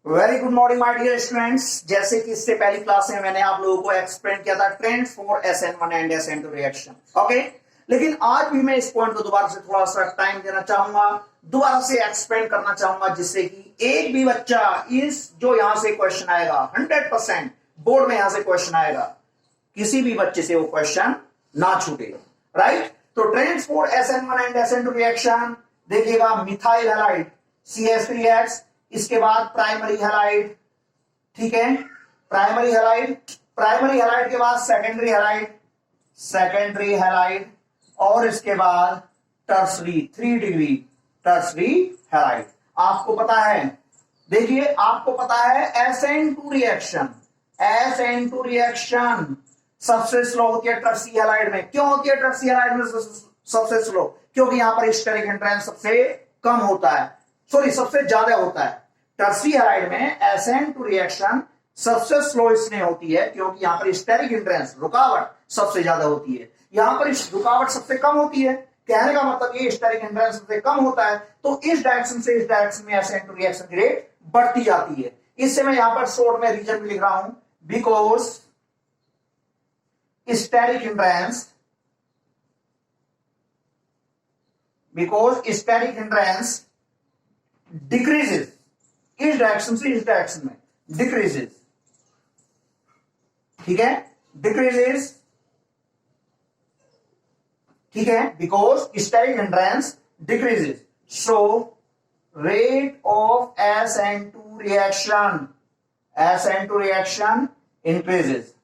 Very good morning my dear students. जैसे कि इससे पहली क्लास में मैंने आप लोगों को एक्सप्लेन किया था trends for SN1 and SN2 reaction. Okay, लेकिन आज भी मैं इस पॉइंट को दोबारा से थोड़ा सा टाइम देना चाहूंगा, दोबारा से एक्सप्लेन करना चाहूंगा, जिससे कि एक भी बच्चा इस जो यहां से क्वेश्चन आएगा 100% बोर्ड में यहां से क्वेश्चन आएगा, किसी भी बच्चे से वो क्वेश्चन ना छूटे। राइट, तो trends for SN1 and SN2 reaction देखिएगा, मिथाइल हैलाइड CH3X, इसके बाद प्राइमरी हैलाइड, ठीक है, प्राइमरी हैलाइड के बाद सेकेंडरी हैलाइड और इसके बाद टर्सरी 3 डिग्री टर्सरी हैलाइड। आपको पता है, देखिए आपको पता है SN2 रिएक्शन सबसे स्लो होती है टर्सरी हैलाइड में। क्यों होती है टर्सरी हैलाइड में सबसे स्लो? क्योंकि यहां पर स्टेरिक हिंड्रेंस सबसे कम होता है, सबसे ज्यादा होता है। टर्सरी हैलाइड में SN2 रिएक्शन सबसे स्लो इसलिए होती है क्योंकि यहां पर स्टेरिक हिंड्रेंस रुकावट सबसे ज्यादा होती है, यहां पर रुकावट सबसे कम होती है। कहने का मतलब ये स्टेरिक हिंड्रेंस सबसे कम होता है, तो इस डायरेक्शन से इस डायरेक्शन में SN2 रिएक्शन की रेट बढ़ती जाती है। इससे मैं यहां पर शॉर्ट में रीजन भी लिख रहा हूं, बिकॉज स्टेरिक हिंड्रेंस डिक्रीजेस, इस डायरेक्शन से इस डायरेक्शन में डिक्रीजेस, ठीक है, डिक्रीजेस, ठीक है, because steric hindrance decreases, so rate of SN2 reaction increases,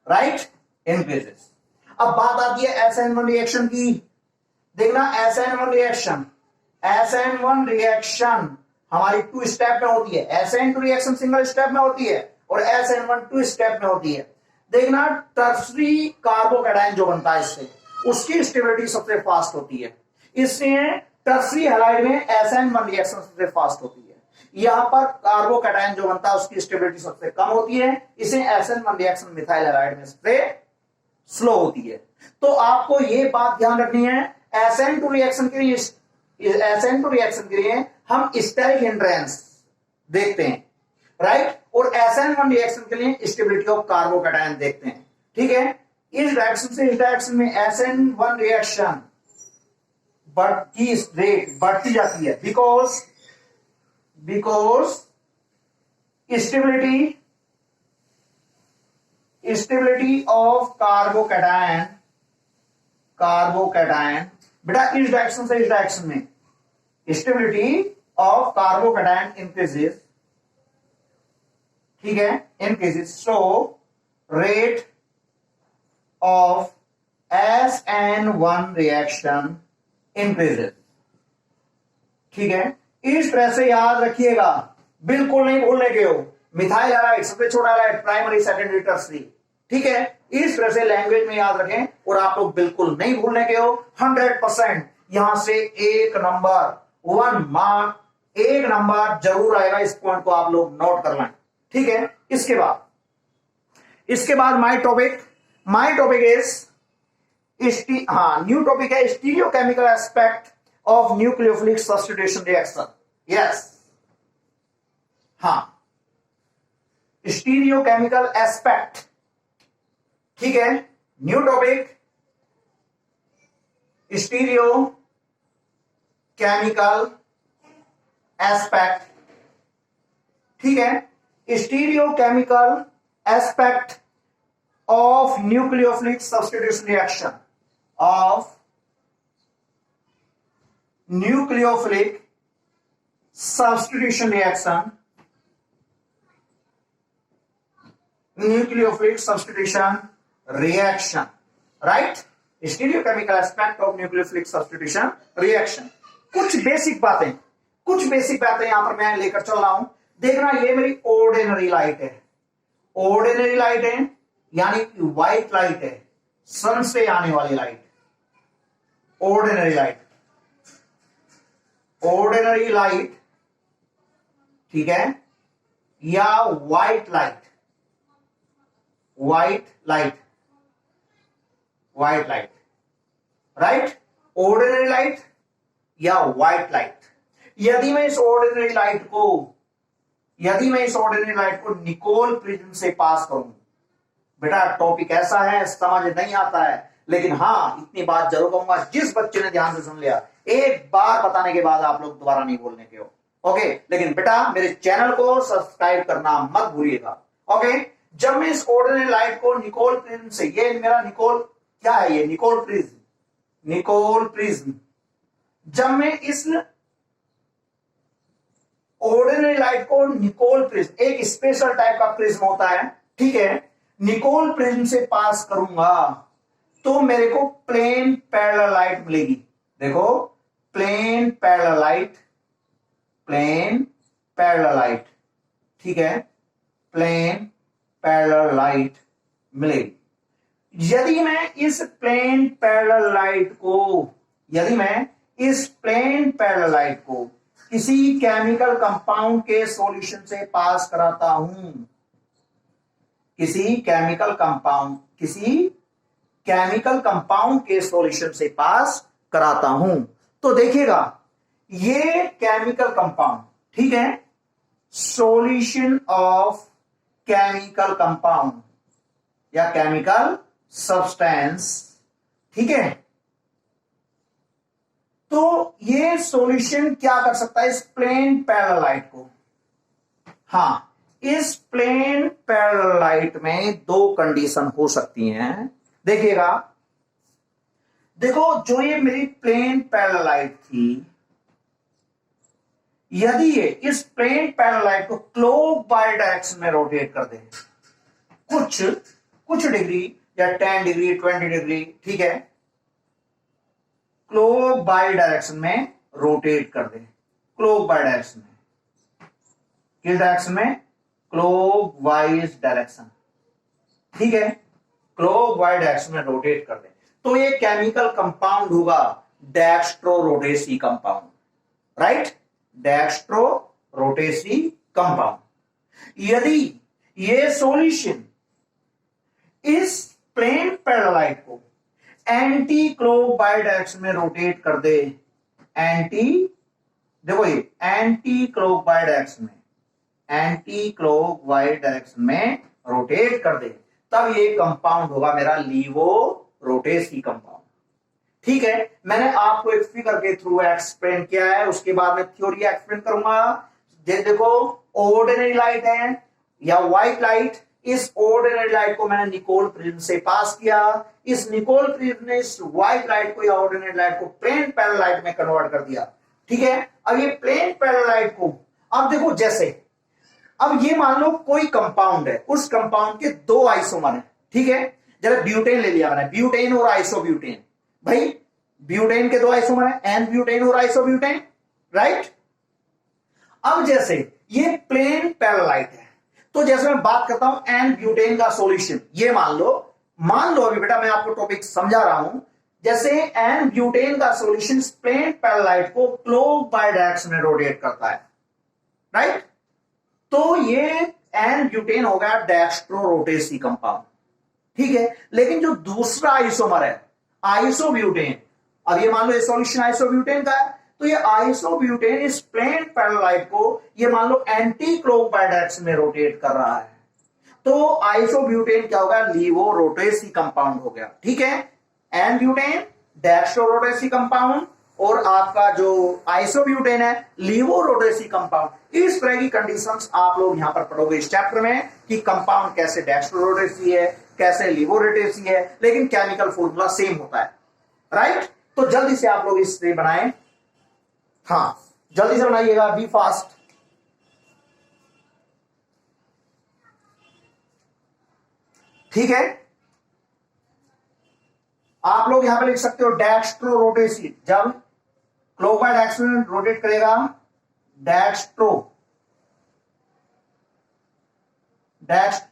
right, increases. अब बात आती है SN1 रिएक्शन की। देखना, SN1 रिएक्शन हमारी 2 स्टेप में होती है, SN2 रिएक्शन सिंगल स्टेप में होती है और SN1 2 स्टेप में होती है। देखना, टर्सरी कार्बोकैटायन जो बनता है इससे, उसकी स्टेबिलिटी सबसे फास्ट होती है, इसलिए टर्सरी हैलाइड में SN1 रिएक्शन सबसे फास्ट होती है। यहां पर कार्बोकैटायन जो बनता है उसकी स्टेबिलिटी सबसे कम होती है, इसे SN1 रिएक्शन मिथाइल हैलाइड में सबसे स्लो होती है। तो आपको यह बात ध्यान रखनी है, SN2 रिएक्शन के लिए हम स्टेरिक हिंड्रेंस देखते हैं, राइट, और SN1 रिएक्शन के लिए स्टेबिलिटी ऑफ कार्बोकैटायन देखते हैं, ठीक है। इस डायरेक्शन से इस डायरेक्शन में SN1 रिएक्शन की रेट बढ़ती जाती है, बिकॉज स्टेबिलिटी ऑफ कार्बोकैटायन बेटा इस डायरेक्शन से इस डायरेक्शन में स्टेबिलिटी ऑफ कार्बोकैटायन इंक्रीजेस, ठीक है, increases, so rate of SN1 reaction increases, ठीक है। इस तरह से याद रखिएगा, बिल्कुल नहीं भूलने के हो, मिथाइल हैलाइड सबसे छोटा हैलाइड, प्राइमरी सेकेंडरी टर्सरी, ठीक है। इस तरह से लैंग्वेज में याद रखें और आप लोग बिल्कुल नहीं भूलने के हो। 100% यहां से एक नंबर 1 मार्क, एक नंबर जरूर आएगा, इस पॉइंट को आप लोग नोट कर लें, ठीक है। इसके बाद my topic is new topic है stereochemical aspect of nucleophilic substitution reaction. Yes, stereochemical aspect, ठीक है, न्यू टॉपिक स्टीरियोकेमिकल एस्पेक्ट, ठीक है, stereochemical aspect of nucleophilic substitution reaction, right, stereochemical aspect of nucleophilic substitution reaction. कुछ basic बातें यहां पर मैं लेकर चल रहा हूं। देखना, ये मेरी ऑर्डिनरी लाइट है, यानी कि व्हाइट लाइट है, सन से आने वाली लाइट, ऑर्डिनरी लाइट, ठीक है, या white light, right, ordinary light या व्हाइट लाइट। यदि मैं इस ऑर्डिनरी लाइट को यदि मैं इस ऑर्डिनरी लाइट को निकोल प्रिज्म से पास करूं, बेटा टॉपिक ऐसा है समझ नहीं आता है, लेकिन हाँ इतनी बात जरूर कहूंगा, जिस बच्चे ने ध्यान से सुन लिया एक बार बताने के बाद आप लोग दोबारा नहीं बोलने के हो। ओके, लेकिन बेटा मेरे चैनल को सब्सक्राइब करना मत भूलिएगा। ओके, जब मैं इस ऑर्डिनरी लाइट को निकोल प्रिज्म से, ये मेरा निकोल क्या है, ये निकोल प्रिज्म, निकोल प्रिज्म, जब मैं इस ऑर्डिनरी लाइट को निकोल प्रिज्म, एक स्पेशल टाइप का प्रिज्म होता है, ठीक है, निकोल प्रिज्म से पास करूंगा तो मेरे को प्लेन पैरेलल लाइट मिलेगी। देखो plane parallel light, plane parallel light, ठीक है, प्लेन पैरेलल लाइट मिलेगी। यदि मैं इस प्लेन पैरेलल लाइट को, यदि मैं इस प्लेन पैरेलल लाइट को किसी केमिकल कंपाउंड के सॉल्यूशन से पास कराता हूं, किसी केमिकल कंपाउंड के सॉल्यूशन से पास कराता हूं, तो देखिएगा ये केमिकल कंपाउंड, ठीक है, सॉल्यूशन ऑफ केमिकल कंपाउंड या केमिकल सब्सटेंस, ठीक है, तो ये सॉल्यूशन क्या कर सकता है इस प्लेन पैरेलल लाइट को। हां, इस प्लेन पैरेलल लाइट में दो कंडीशन हो सकती हैं, देखिएगा, देखो जो ये मेरी प्लेन पैरेलल लाइट थी, यदि ये इस प्लेन पैरेलल लाइट को क्लॉकवाइज डायरेक्शन में रोटेट कर दे, कुछ डिग्री या 10 डिग्री 20 डिग्री, ठीक है, क्लॉकवाइज डायरेक्शन में रोटेट कर दे, क्लॉकवाइज डायरेक्शन में, किस डायरेक्शन में, क्लॉकवाइज डायरेक्शन, ठीक है, क्लॉकवाइज डायरेक्शन में रोटेट कर दे, तो ये केमिकल कंपाउंड होगा डेक्स्ट्रोरोटेसी कंपाउंड, राइट, डेक्स्ट्रोरोटेसी कंपाउंड। यदि ये सॉल्यूशन इस प्लेन पैरेलल लाइट को एंटी क्लॉकवाइज डायरेक्शन में रोटेट कर दे, देखो ये एंटी क्लॉकवाइज डायरेक्शन में, एंटी क्लॉकवाइज डायरेक्शन में रोटेट कर दे, तब ये कंपाउंड होगा मेरा लीवोरोटेसी कंपाउंड, ठीक है। मैंने आपको एक फिगर के थ्रू एक्सप्लेन किया है, उसके बाद मैं थ्योरी एक्सप्लेन करूंगा। देखो ऑर्डिनरी लाइट है या व्हाइट लाइट, इस ऑर्डिनरी लाइट को मैंने निकोल प्रिज्म से पास किया, इस निकोल प्रिज्म ने इस व्हाइट लाइट को या ऑर्डिनरी लाइट को प्लेन पैरेलल लाइट में कन्वर्ट कर दिया, ठीक है। अब ये प्लेन पैरेलल लाइट को, अब देखो जैसे, अब ये मान लो कोई कंपाउंड है, उस कंपाउंड के दो आइसोमर है, ठीक है, जरा ब्यूटेन ले लिया मैंने, ब्यूटेन और आइसोब्यूटेन, भाई ब्यूटेन के दो आइसोमर है, एन ब्यूटेन और आइसोब्यूटेन, राइट। अब जैसे ये प्लेन पैरेलल लाइट है, तो जैसे मैं बात करता हूं एन ब्यूटेन का सॉल्यूशन, ये मान लो अभी बेटा मैं आपको टॉपिक समझा रहा हूं, जैसे एन ब्यूटेन का सॉल्यूशन प्लेन पैरेलल लाइट को क्लॉकवाइज डायरेक्शन में रोटेट करता है, राइट, तो ये एन ब्यूटेन हो गया डेक्स्ट्रोरोटेसी कंपाउंड, ठीक है। लेकिन जो दूसरा आइसोमर है आइसोब्यूटेन, अब ये मान लो ये सॉल्यूशन आइसोब्यूटेन का है, तो ये आइसोब्यूटेन इस प्लेन पैरेलल लाइट को ये मान लो एंटी क्लॉकवाइज डायरेक्शन में रोटेट कर रहा है, तो आइसोब्यूटेन क्या होगा, लीवोरोटेसी कंपाउंड हो गया, ठीक है। एन ब्यूटेन डेक्स्ट्रोरोटेसी कंपाउंड और आपका जो आइसोब्यूटेन है लीवोरोटेसी कंपाउंड। इस तरह की कंडीशंस आप लोग यहां पर पढ़ोगे इस चैप्टर में कि कंपाउंड कैसे डेक्स्ट्रोरोटेसी है, कैसे लीवोरोटेसी है, लेकिन केमिकल फॉर्मूला सेम होता है, राइट। तो जल्दी से आप लोग इससे बनाएं, हाँ जल्दी से बनाइएगा, बी फास्ट। ठीक है, आप लोग यहां पे लिख सकते हो डेक्स्ट्रोरोटेसी, जब क्लॉकवाइज डायरेक्शन में रोटेट करेगा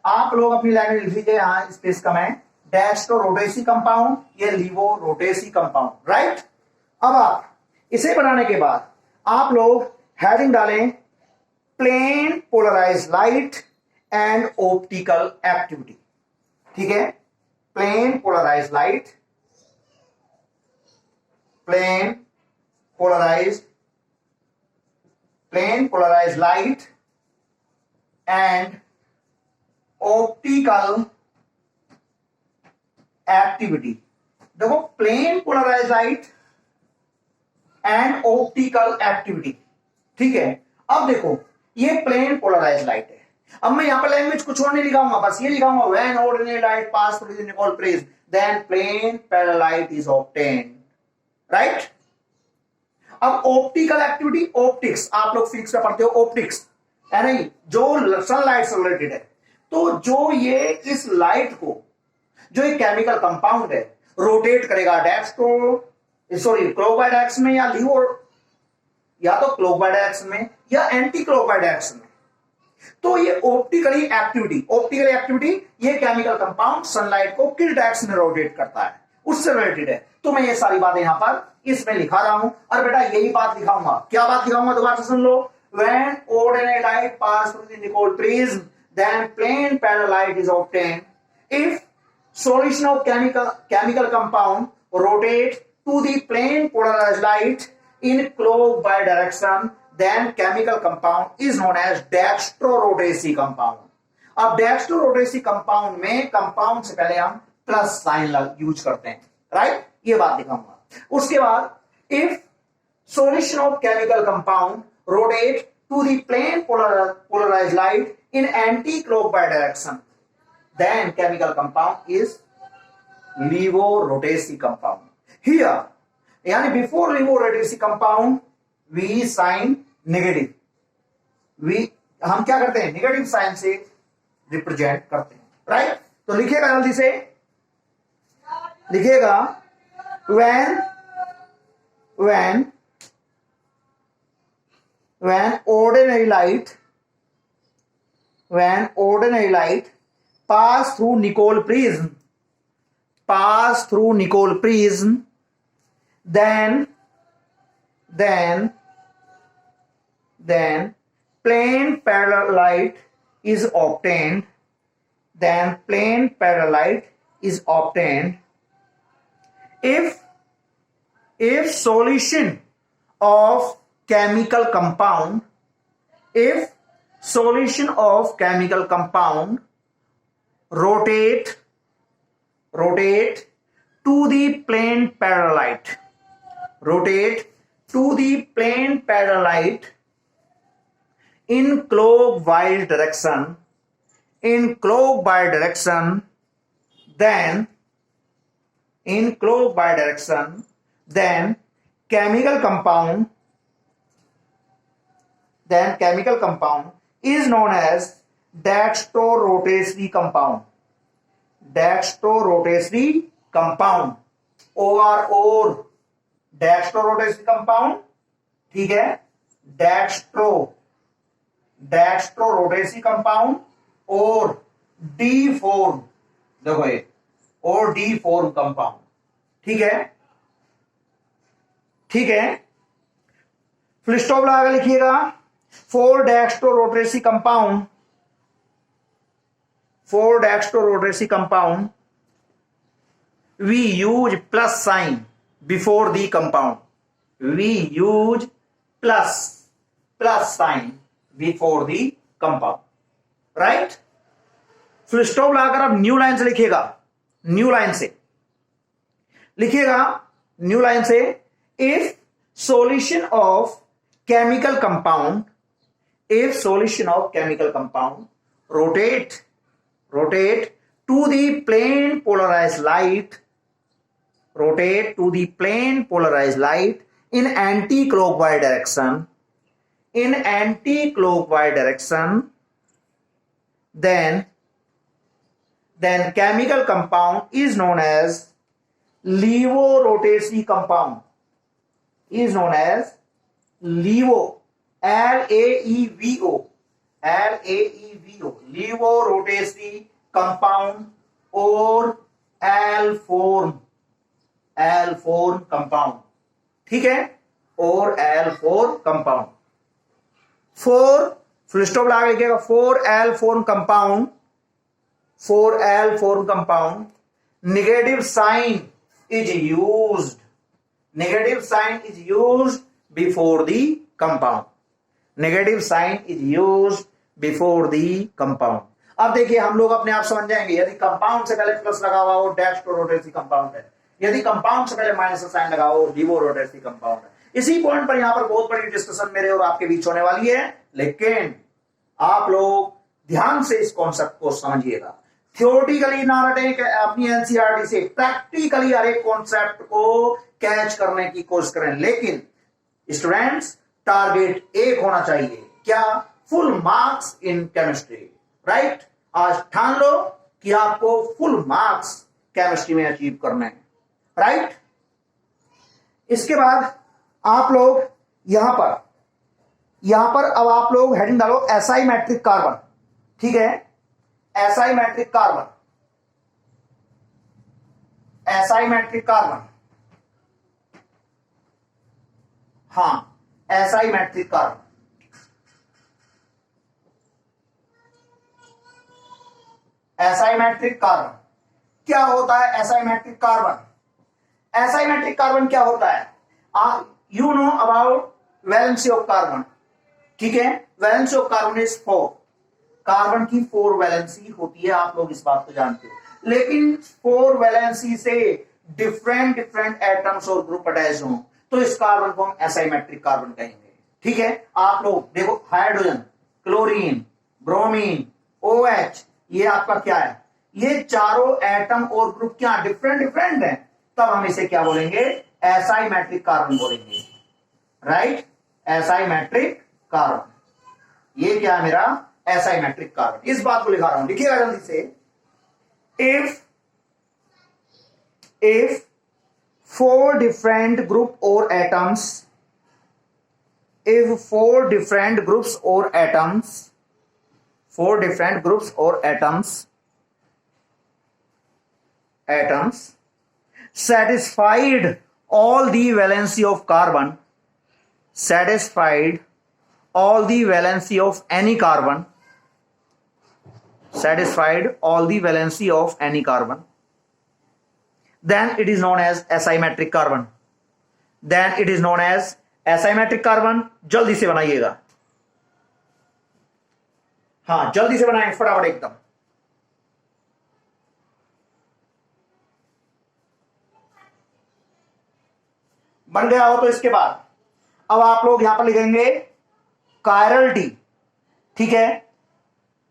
आप लोग अपनी लाइन में लिख लीजिए, यहां स्पेस कम है, डेक्स्ट्रोरोटेसी कंपाउंड, ये लीवोरोटेसी कंपाउंड, राइट। अब आप इसे बनाने के बाद आप लोग हेडिंग डालें plane polarise light and optical activity, ठीक है, plane polarise light, plane polarise light and optical activity. देखो plane polarise light and optical activity, ठीक है। अब देखो ये प्लेन पोलराइज लाइट है। अब मैं यहां पर लैंग्वेज कुछ और नहीं लिखाऊंगा, बस ये लिखाऊंगा when ordinary light pass through the Nicol prism then plane parallel light is obtained, right. अब ऑप्टिकल एक्टिविटी, ऑप्टिक्स आप लोग फिजिक्स में पढ़ते हो, ऑप्टिक्स है नहीं, जो सनलाइट से रिलेटेड है। तो जो ये इस लाइट को, जो एक केमिकल कंपाउंड है, रोटेट करेगा क्लॉकवाइज डायरेक्शन में या लीव, या तो क्लॉकवाइज डायरेक्शन में या एंटी क्लॉकवाइज डायरेक्शन में। तो ये ऑप्टिकल एक्टिविटी ये केमिकल कंपाउंड सनलाइट को किस डायरेक्शन में रोटेट करता है, उससे रिलेटेड है। तो मैं ये सारी बातें यहां पर इसमें लिखा रहा हूं, और बेटा यही बात लिखाऊंगा। क्या बात लिखाऊंगा दोबारा से सुन लो। When ordinary light pass through the Nicol prism, then plane parallel light is obtained. If solution of chemical compound rotate to the plane polarized light in clockwise direction, then chemical compound is known as dextrorotacy compound. अब dextrorotacy compound में compound से पहले हम plus sign use करते हैं, right. ये बात दिखाऊंगा। उसके बाद if solution of chemical compound rotate to the plane polarized light in anti-clockwise direction, then chemical compound is levo-rotacy compound. Here, यानी before levo-rotacy compound, we sign negative. हम क्या करते हैं, नेगेटिव साइन से रिप्रेजेंट करते हैं, राइट। तो लिखिएगा जल्दी से, लिखिएगा when ordinary light pass through Nicol prism, then plane parallel light is obtained. If solution of chemical compound rotate to the plane parallel light in clockwise direction, then chemical compound is known as dextrorotacy compound. or dextrorotacy compound, ठीक है। dextrorotacy compound और D-form, देखो ये, और D-form compound, ठीक है। Full stop लगा लिखिएगा। For dextrorotacy compound, we use plus sign before the compound. Right. Full stop लगाकर अब न्यू लाइन से लिखिएगा। न्यू लाइन से if solution of chemical compound rotate to the plane polarized light in anti-clockwise direction, then chemical compound is known as levo-rotacy compound. Levo, L-A-E-V-O, levo-rotacy compound or L-form compound, ठीक है, और L-form compound। Full stop लगा लिखिएगा। for L-form compound, negative sign is used before the compound. Before the compound. अब देखिए हम लोग अपने आप समझ जाएंगे, यदि कंपाउंड से पहले प्लस लगा हुआ हो डैश टू रोटेसी कंपाउंड है, यदि कंपाउंड से पहले माइनस का साइन लगा हो डिवो रोटेसी कंपाउंड है। इसी पॉइंट पर यहां पर बहुत बड़ी डिस्कशन मेरे और आपके बीच होने वाली है, लेकिन आप लोग ध्यान से इस कॉन्सेप्ट को समझिएगा। थ्योरेटिकली ना रटे अपनी एनसीईआरटी से, प्रैक्टिकली हर एक कॉन्सेप्ट को कैच करने की कोशिश करें। लेकिन स्टूडेंट्स टारगेट एक होना चाहिए, क्या? Full marks in chemistry, right? आज ठान लो कि आपको फुल मार्क्स केमिस्ट्री में अचीव करने हैं, राइट? इसके बाद आप लोग यहां पर अब आप लोग हेडिंग डालो एसआई मैट्रिक कार्बन, ठीक है? Asymmetric carbon, asymmetric carbon, हां asymmetric carbon. Asymmetric carbon क्या होता है? Asymmetric carbon, asymmetric carbon क्या होता है? You know about valency of carbon, ठीक है? Valency of carbon is 4, carbon की 4 वैलेंसी होती है, आप लोग इस बात को जानते हो। लेकिन 4 वैलेंसी से डिफरेंट एटम्स और ग्रुप अटैच हो तो इस कार्बन को हम एसआई मैट्रिक कार्बन कहेंगे, ठीक है? आप लोग देखो हाइड्रोजन, क्लोरीन, ब्रोमीन, OH, ये आपका क्या है? ये चारों एटम और ग्रुप क्या डिफरेंट हैं, तब हम इसे क्या बोलेंगे? एसआई मैट्रिक कार्बन बोलेंगे, राइट? एसआई मैट्रिक कार्बन, ये क्या है मेरा? Asymmetric carbon. इस बात को लिखा रहा हूं, लिखिएगा जल्दी से। If 4 different group or atoms, if 4 different groups or atoms, 4 different groups or atoms satisfied all the valency of carbon, satisfied all the valency of any carbon, satisfied all the valency of any carbon, then it is known as SI metric carbon, then it is known as SI metric carbon। जल्दी से बनाइएगा, हाँ जल्दी से बनाएं फटाफट एकदम। बन गया हो तो इसके बाद अब आप लोग यहां पर लिखेंगे कायरल टी, ठीक है?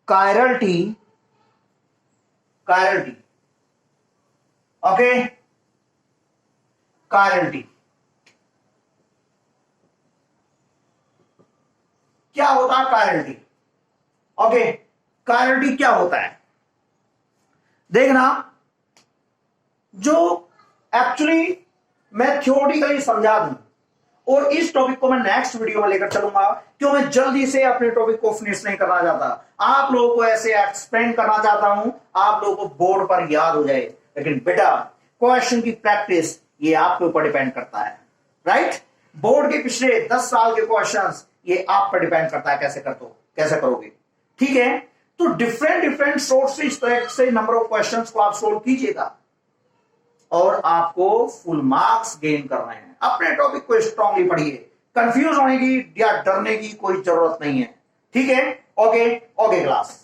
Chiral T, okay? Chiral T क्या होता है? Chiral T, okay? Chiral T क्या होता है? देखना, जो एक्चुअली मैं थ्योरेटिकली समझा दूं और इस टॉपिक को मैं नेक्स्ट वीडियो में लेकर चलूंगा, क्यों मैं जल्दी से अपने टॉपिक को फिनिश नहीं करना चाहता, आप लोगों को ऐसे एक्सप्लेन करना चाहता हूं आप लोगों को बोर्ड पर याद हो जाए। लेकिन बेटा क्वेश्चन की प्रैक्टिस ये आपके ऊपर डिपेंड करता है, राइट? बोर्ड के पिछले 10 साल के क्वेश्चंस ये आप पर डिपेंड करता है कैसे करोगे, ठीक है? तो डिफरेंट सोर्सेज से नंबर ऑफ क्वेश्चंस को आप सोल्व कीजिएगा और आपको फुल मार्क्स गेन करने हैं। अपने टॉपिक को स्ट्रांगली पढ़िए, कंफ्यूज होने की या डरने की कोई जरूरत नहीं है, ठीक है? Okay class.